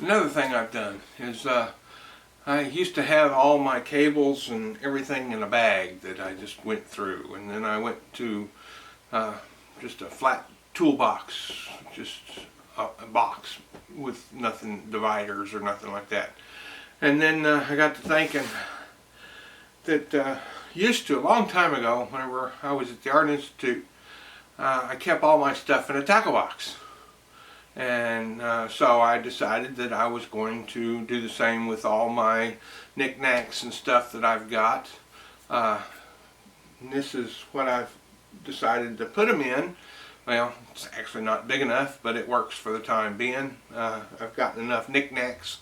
Another thing I've done is I used to have all my cables and everything in a bag that I just went through, and then I went to just a flat toolbox, just a box with nothing, dividers or nothing like that. And then I got to thinking that used to, a long time ago, whenever I was at the Art Institute, I kept all my stuff in a tackle box. And so I decided that I was going to do the same with all my knickknacks and stuff that I've got. And this is what I've decided to put them in. Well, it's actually not big enough, but it works for the time being. I've gotten enough knickknacks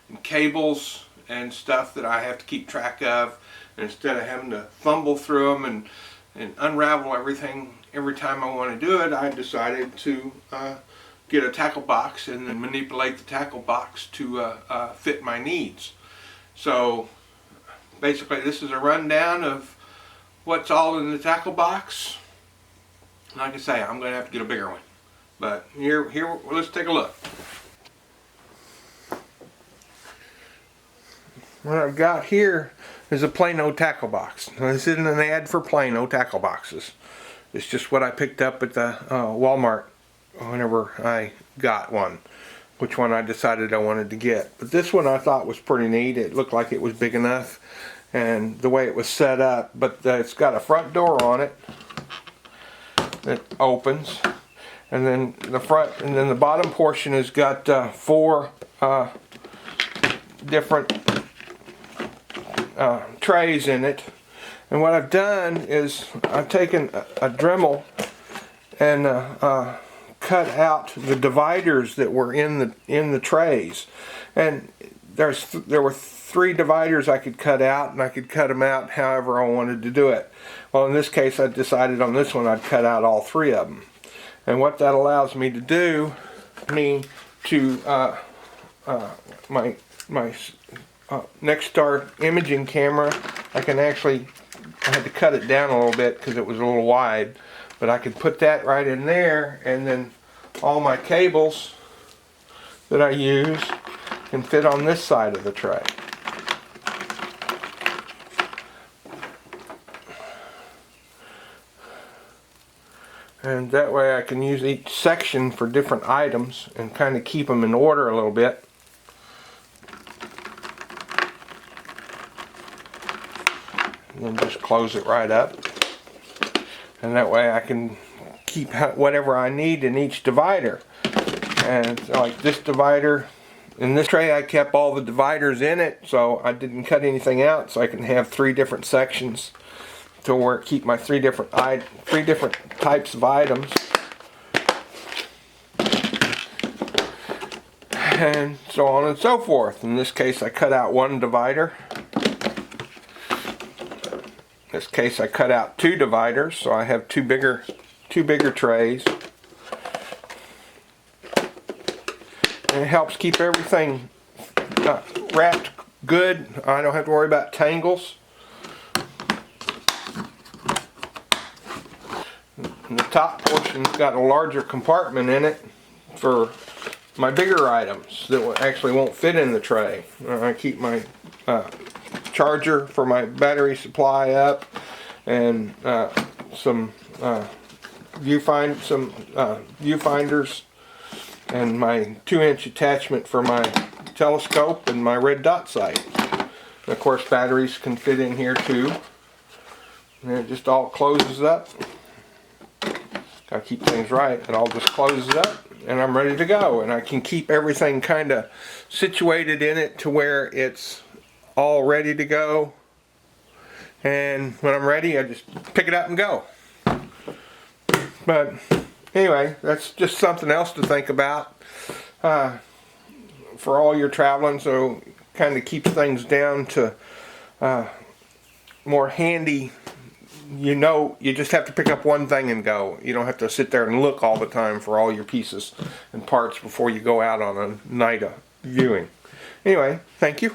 and cables and stuff that I have to keep track of. And instead of having to fumble through them and unravel everything every time I want to do it, I decided to get a tackle box and then manipulate the tackle box to fit my needs. So basically this is a rundown of what's all in the tackle box. Like I say, I'm going to have to get a bigger one. But here, let's take a look. What I've got here is a Plano tackle box. Now, this isn't an ad for Plano tackle boxes. It's just what I picked up at the Walmart whenever I got one, which one I decided I wanted to get. But this one I thought was pretty neat. It looked like it was big enough, and the way it was set up. But it's got a front door on it that opens, and then the front, and then the bottom portion has got four different trays in it. And what I've done is I've taken a Dremel and cut out the dividers that were in the trays. And there were 3 dividers I could cut out, and I could cut them out however I wanted to do it. Well, in this case, I decided on this one I'd cut out all 3 of them. And what that allows me to do, my Nexstar imaging camera, I had to cut it down a little bit because it was a little wide, but I could put that right in there, and then all my cables that I use can fit on this side of the tray. And that way I can use each section for different items and kind of keep them in order a little bit. And then just close it right up. And that way I can keep whatever I need in each divider. And like this divider, in this tray I kept all the dividers in it, so I didn't cut anything out, so I can have 3 different sections to keep my 3 different types of items. And so on and so forth. In this case I cut out 1 divider. In this case I cut out 2 dividers, so I have two bigger trays. And it helps keep everything wrapped good. I don't have to worry about tangles. And the top portion's got a larger compartment in it for my bigger items that actually won't fit in the tray. I keep my charger for my battery supply up, and some viewfinders, and my 2-inch attachment for my telescope and my red dot sight. And of course batteries can fit in here too. And it just all closes up. Gotta keep things right. It all just closes up and I'm ready to go. And I can keep everything kind of situated in it to where it's all ready to go. And when I'm ready, I just pick it up and go. But anyway, that's just something else to think about for all your traveling. So kind of keeps things down to more handy. You know, you just have to pick up one thing and go. You don't have to sit there and look all the time for all your pieces and parts before you go out on a night of viewing. Anyway, thank you.